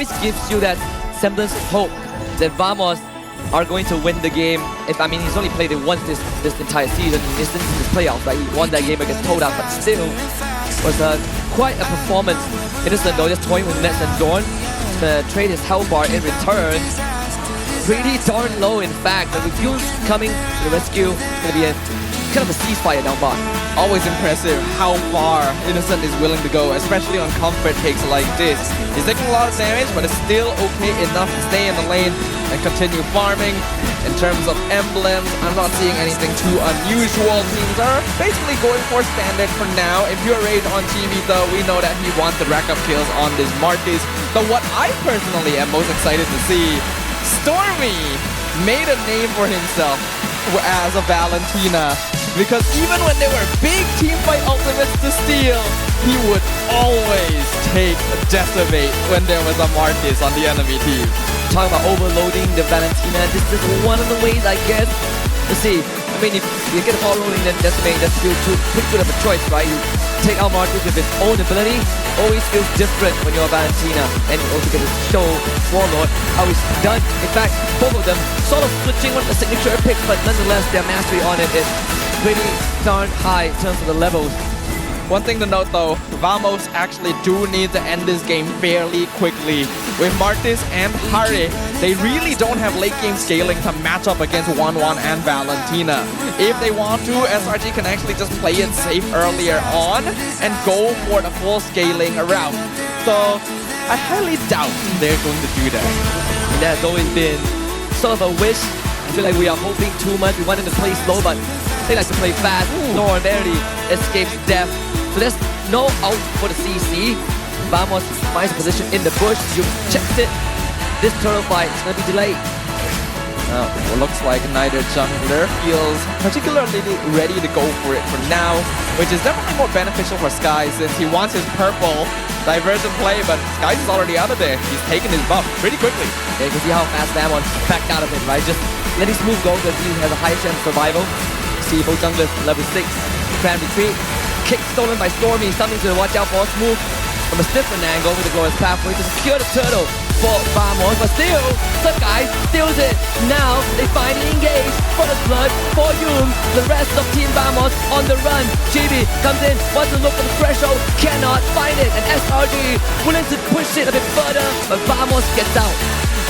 always gives you that semblance of hope that Vamos are going to win the game. I mean, he's only played it once this entire season. This playoffs, right? He won that game against Toda, but still was quite a performance. Innocent though, just toying with Nets and Dorn to trade his health bar in return. Pretty darn low, in fact. But with Yoon coming to the rescue, it's going to be a kind of a ceasefire down bot. Always impressive how far Innocent is willing to go, especially on comfort takes like this. He's taking a lot of damage, but it's still okay enough to stay in the lane and continue farming. In terms of emblems, I'm not seeing anything too unusual. Teams are basically going for standard for now. If you're raised on TV though, we know that he wants to rack up kills on this Martis. But what I personally am most excited to see, Stormy made a name for himself as a Valentina. Because even when there were big teamfight ultimates to steal, he would always take Decimate when there was a Martis on the enemy team. Talking about overloading the Valentina, this is one of the ways, I guess. Let's see. I mean, if you get overloading, then Decimate, that's still pretty good of a choice, right? You take out Martis with his own ability, always feels different when you're a Valentina. And you also get to show Warlord how he's done. In fact, both of them sort of switching one of the signature picks, but nonetheless, their mastery on it is pretty darn high in terms of the levels. One thing to note though, Vamos actually do need to end this game fairly quickly. With Martis and Hare, they really don't have late game scaling to match up against 1-1 and Valentina. If they want to, SRG can actually just play it safe earlier on and go for the full scaling route. So I highly doubt they're going to do that. And that's always been sort of a wish. I feel like we are hoping too much. We wanted to play slow, but they like to play fast. Nor barely escapes death. So there's no out for the CC. Vamos finds position in the bush. You checked it. This turtle fight is going to be delayed. It looks like neither jungler feels particularly ready to go for it for now, which is definitely more beneficial for Sky since he wants his purple diversion play, but Sky is already out of there. He's taken his buff pretty quickly. Yeah, you can see how fast Vamos backed out of it, right? Just let his move go because he has a high chance of survival. See both junglers level 6. Cram retreat. Kick stolen by Stormy. Something to watch out for. Smooth from a different angle with the Glorious Pathway to secure the turtle for Vamos. But still, Sakai steals it. Now they finally engage for the blood for Yoon. The rest of Team Vamos on the run. Chibi comes in, wants to look for the threshold, cannot find it. And SRG willing to push it a bit further, but Vamos gets out.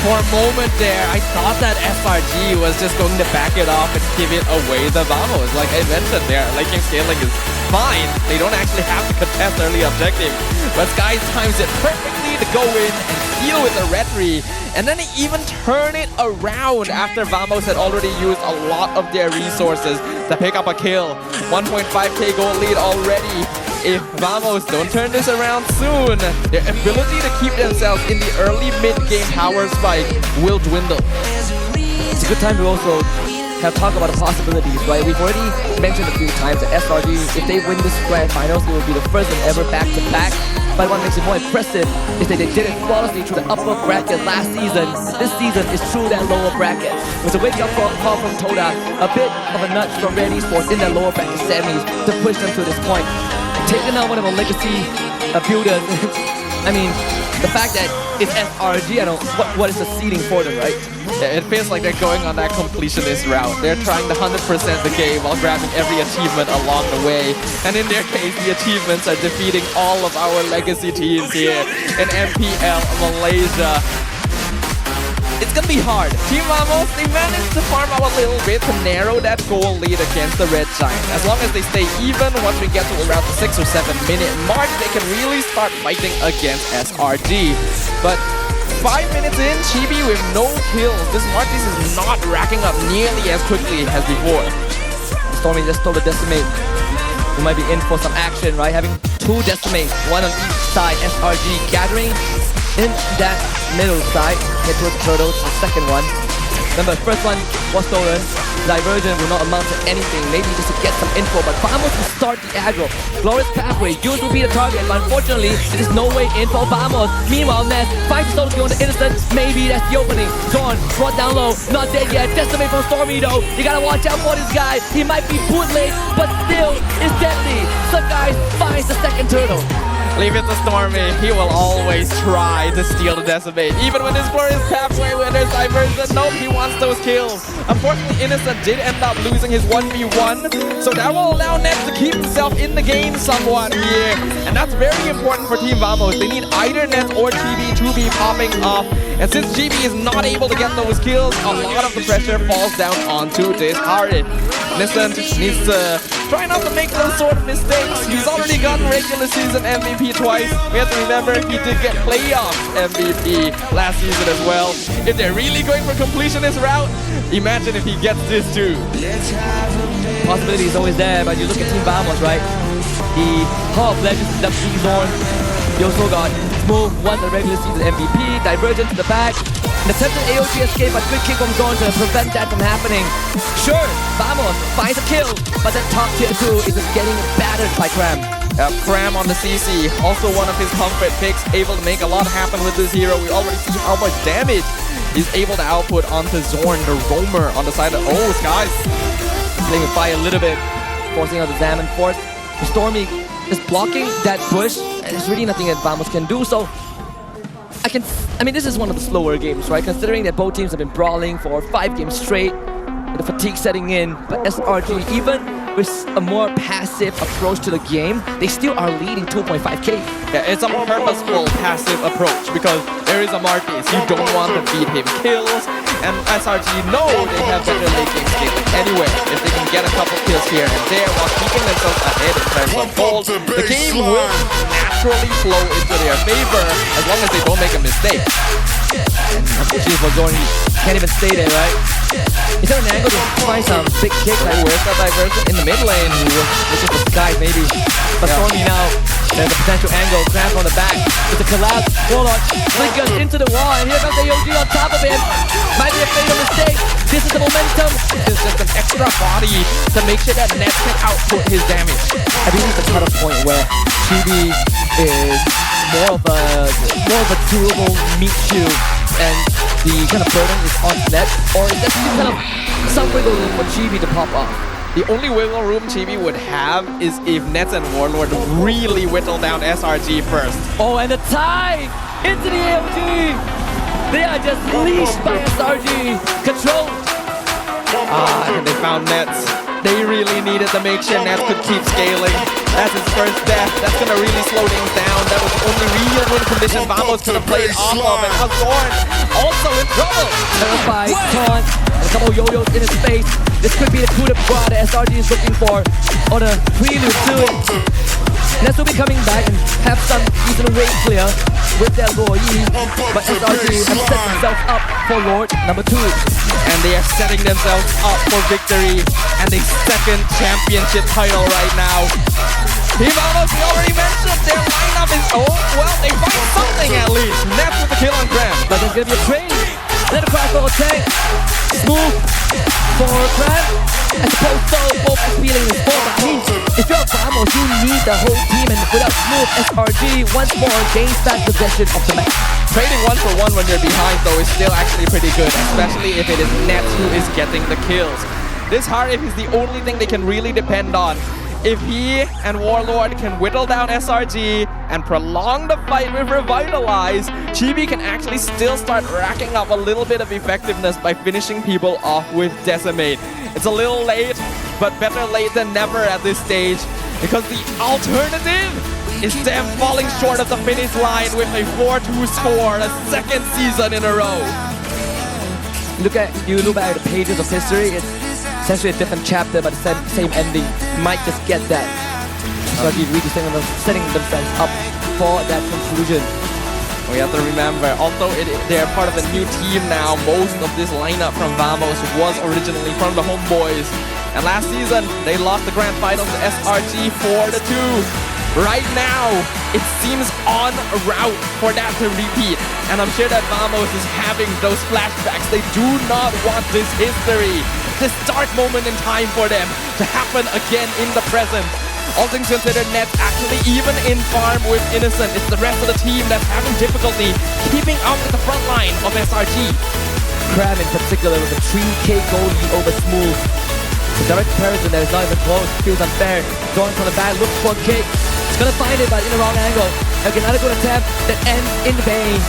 For a moment there, I thought that SRG was just going to back it off and give it away to Vamos. Like I mentioned there, late game scaling is fine. They don't actually have to contest early objective. But Sky times it perfectly to go in and steal with the retry. And then they even turn it around after Vamos had already used a lot of their resources to pick up a kill. 1.5k gold lead already. If Vamos don't turn this around soon, their ability to keep themselves in the early mid-game power spike will dwindle. It's a good time to also have talked about the possibilities, right? We've already mentioned a few times that SRG, if they win this grand finals, it will be the first and ever back-to-back. But what makes it more impressive is that they did it flawlessly through the upper bracket last season. This season is through that lower bracket. It was a wake-up call from Toda, a bit of a nudge from Red Esports in their lower bracket semis to push them to this point. Taking out one of our legacy builders. I mean, the fact that it's SRG, I don't know, what is the seeding for them, right? Yeah, it feels like they're going on that completionist route. They're trying to 100% the game while grabbing every achievement along the way. And in their case, the achievements are defeating all of our legacy teams here in MPL Malaysia. It's gonna be hard. Team Vamos, they managed to farm out a little bit to narrow that goal lead against the Red Giant. As long as they stay even, once we get to around the 6 or 7 minute mark, they can really start fighting against SRG. But 5 minutes in, Chibi with no kills. This Martis is not racking up nearly as quickly as before. Stormy just stole the Decimate. We might be in for some action, right? Having 2 Decimates, one on each side. SRG gathering in that middle side. Head towards the turtle, the second one. Remember, first one was stolen. Diversion will not amount to anything. Maybe just to get some info, but Vamos will start the aggro. Glorious Pathway, Yoon will be the target, but unfortunately, there is no way in for Vamos. Meanwhile, Ness finds the solo on the Innocent. Maybe that's the opening. Dawn brought down low, not dead yet. Decimate from Stormy though. You gotta watch out for this guy. He might be bootleg, but still is deadly. Some guys finds the second turtle. Leave it to Stormy. He will always try to steal the Decimate. Even when his score is halfway when there's diversion. Nope, he wants those kills. Unfortunately, Innocent did end up losing his 1v1. So that will allow Nets to keep himself in the game somewhat here. And that's very important for Team Vamos. They need either Nets or GB to be popping off. And since GB is not able to get those kills, a lot of the pressure falls down onto this Harith. Innocent needs to try not to make those sort of mistakes. He's already gotten regular season MVP twice. We have to remember he did get playoff MVP last season as well. If they're really going for completionist route, imagine if he gets this too. Possibility is always there, but you look at Team Vamos, right? The Hall of Legends is up Zorn. You also got Smooth, won the regular season MVP, Divergent to the back. An attempted AOG escape, but good kick from Zorn to prevent that from happening. Sure, Vamos finds a kill, but that top tier 2 is just getting battered by Cram. Cram on the CC, also one of his comfort picks, able to make a lot happen with this hero. We already see how much damage he's able to output onto Zorn, the roamer on the side of... Oh, Skies playing with fire a little bit, forcing out the Zaman force. Stormy is blocking that bush, and there's really nothing that Vamos can do. So I mean, this is one of the slower games, right? Considering that both teams have been brawling for 5 games straight, with the fatigue setting in. But SRG, even with a more passive approach to the game, they still are leading 2.5k. Yeah, it's a purposeful passive approach because there is a Marcus. You don't want to feed him kills. And SRG know they have better late game skill anyway. If they can get a couple kills here and there while keeping themselves ahead in terms of gold, the game will naturally flow into their favor as long as they don't make a mistake. Jeez, for Zorn, can't even stay there, right? Is there an angle to find some big kick? Like, where's that diversion? In the mid lane. This is the sky, maybe. But Stormy now, there's a potential angle. Cram from the back. It's a collapse. Warlord flickers into the wall, and here comes AOG on top of him. Might be a fatal mistake. This is the momentum. It's just an extra body to make sure that Nets can output his damage. I believe the cutoff point where GB is more of a durable meat shield, and the kind of burden is on Net, or is that kind of some wiggle room for GB to pop off? The only wiggle room GB would have is if Nets and Warlord really whittle down SRG first. Oh, and the tie into the AOG. They are just leashed by SRG. Control. And they found Nets. They really needed to make sure Nets could keep scaling. That's his first death. That's gonna really slow things down. That was the only real win condition Vamos could have played off of. And now Zorn also in trouble. Terrified, taunt, and a couple yo-yos in his face. This could be the coup de grace that SRG is looking for, or the prelude to it. Nets will be coming back and have some decent rate clear with their Lord Yi, but SRG have set themselves up for Lord number 2. And they are setting themselves up for victory and a second championship title right now. Team Vamos, we already mentioned their lineup is, oh, well, they find something at least. Nets with the kill on Cram. But there's gonna be a trade. Little crack for a tank. Smooth for Cram. I suppose so, both are feeling this ball, but I mean, if you're Vamos, you need the whole team, and without Smooth, SRG once more gains back possession of the match. Trading 1-for-1 when you're behind though is still actually pretty good, especially if it is Nets who is getting the kills. This Harith is the only thing they can really depend on. If he and Warlord can whittle down SRG and prolong the fight with Revitalize, Chibi can actually still start racking up a little bit of effectiveness by finishing people off with Decimate. It's a little late, but better late than never at this stage, because the alternative is them falling short of the finish line with a 4-2 score, a second season in a row. You look at the pages of history, it's essentially a different chapter, but the same ending. You might just get that. So you really setting themselves up for that conclusion. We have to remember, although they're part of a new team now, most of this lineup from Vamos was originally from the Homeboys. And last season, they lost the grand final to SRG 4-2. Right now, it seems en route for that to repeat. And I'm sure that Vamos is having those flashbacks. They do not want this history, this dark moment in time for them to happen again in the present. All things considered, Nets actually even in farm with Innocent. It's the rest of the team that's having difficulty keeping up with the front line of SRG. Cram in particular with a 3k goal lead over Smooth. The direct comparison there is not even close. Feels unfair. Going from the back, looks for a kick. He's gonna find it, but in the wrong angle. Again, another good attempt that ends in vain.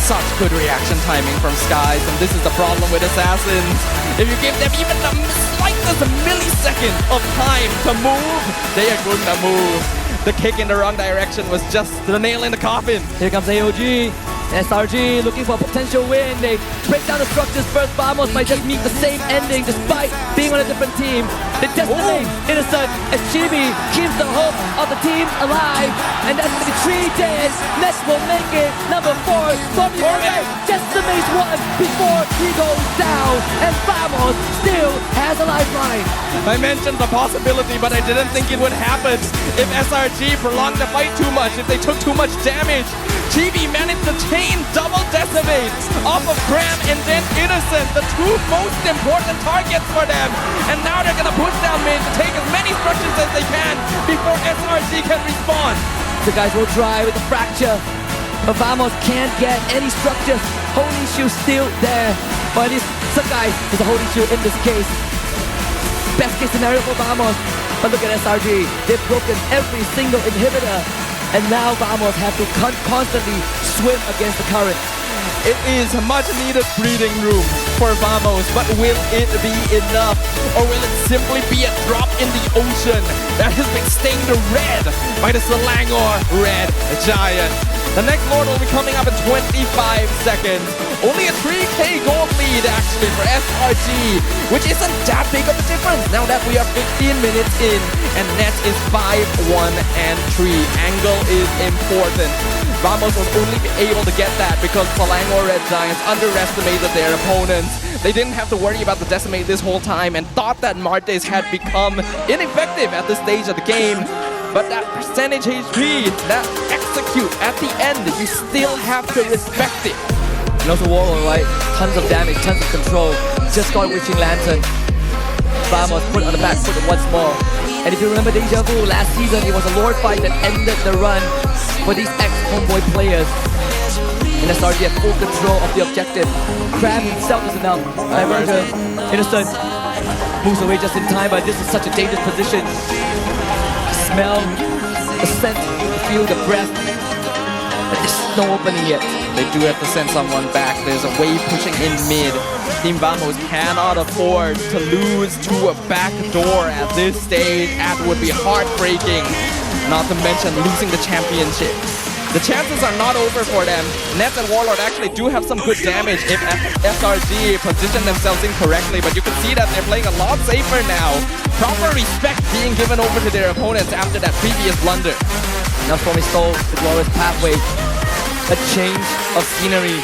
Such good reaction timing from Skies, and this is the problem with Assassins. If you give them even the slightest millisecond of time to move, they are going to move. The kick in the wrong direction was just the nail in the coffin. Here comes AOG. SRG looking for a potential win. They break down the structures first. Vamos might just meet the same ending despite being on a different team. They decimate Innocent as Chibi keeps the hope of the team alive. And that's going to be 3 dead. Next will make it. Number 4, Tommy Murray decimates one before he goes down. And Vamos still has a lifeline. I mentioned the possibility, but I didn't think it would happen. If SRG prolonged the fight too much, if they took too much damage, Chibi managed to chain double decimate off of Graham and then Innocent, the 2 most important targets for them. And now they're gonna push down mid to take as many structures as they can before SRG can respond. The guys will try with the fracture, but Vamos can't get any structures. Holy Shoe still there, but at least some guys is a Holy Shoe in this case. Best case scenario for Vamos, but look at SRG. They've broken every single inhibitor. And now Vamos have to constantly swim against the current. It is a much needed breathing room for Vamos, but will it be enough? Or will it simply be a drop in the ocean that has been stained red by the Selangor Red Giant? The next Lord will be coming up in 25 seconds. Only a 3k gold lead actually for SRG, which isn't that big of a difference now that we are 15 minutes in and net is 5-1 and 3. Angle is important. Vamos was only able to get that because Selangor Red Giants underestimated their opponents. They didn't have to worry about the decimate this whole time and thought that Martes had become ineffective at this stage of the game. But that percentage HP, that execute at the end, you still have to respect it. And also Warlord, right? Tons of damage, tons of control. Just got Witching Lantern. Vamos put on the back foot once more. And if you remember Deja Vu, last season it was a Lord fight that ended the run for these ex-Homeboy players. And SRG had full control of the objective. Crab himself is enough. Diverger, Innocent moves away just in time, but this is such a dangerous position. Smell, the scent, feel the breath. But there's no opening yet. They do have to send someone back. There's a wave pushing in mid. Team Vamos cannot afford to lose to a back door at this stage. That would be heartbreaking. Not to mention losing the championship. The chances are not over for them. Nets and Warlord actually do have some good damage if SRG position themselves incorrectly, but you can see that they're playing a lot safer now. Proper respect being given over to their opponents after that previous blunder. Now Stormy stole the Glorious Pathway. A change of scenery,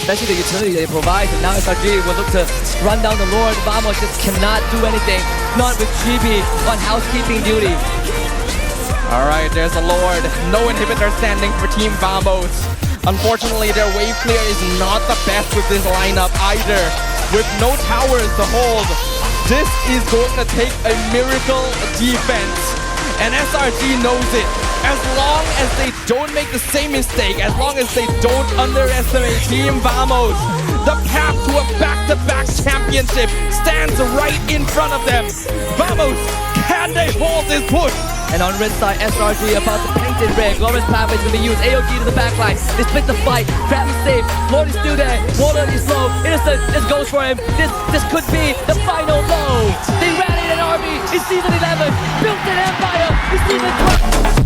especially the utility they provide. And now SRG will look to run down the Lord. Vamos just cannot do anything. Not with GB on housekeeping duty. Alright, there's a Lord. No inhibitor standing for Team Vamos. Unfortunately, their wave clear is not the best with this lineup either. With no towers to hold, this is going to take a miracle defense. And SRG knows it. As long as they don't make the same mistake, as long as they don't underestimate Team Vamos, the path to a back-to-back championship stands right in front of them. Vamos, can they hold this push? And on red side, SRG about to paint it red. Glorious Pathway is going to be used. AOG to the backline. They split the fight. Crab is safe. Lord is still there. Warlord is slow. Innocent, this goes for him. This could be the final blow. They rallied an army in Season 11. Built an empire in Season 12.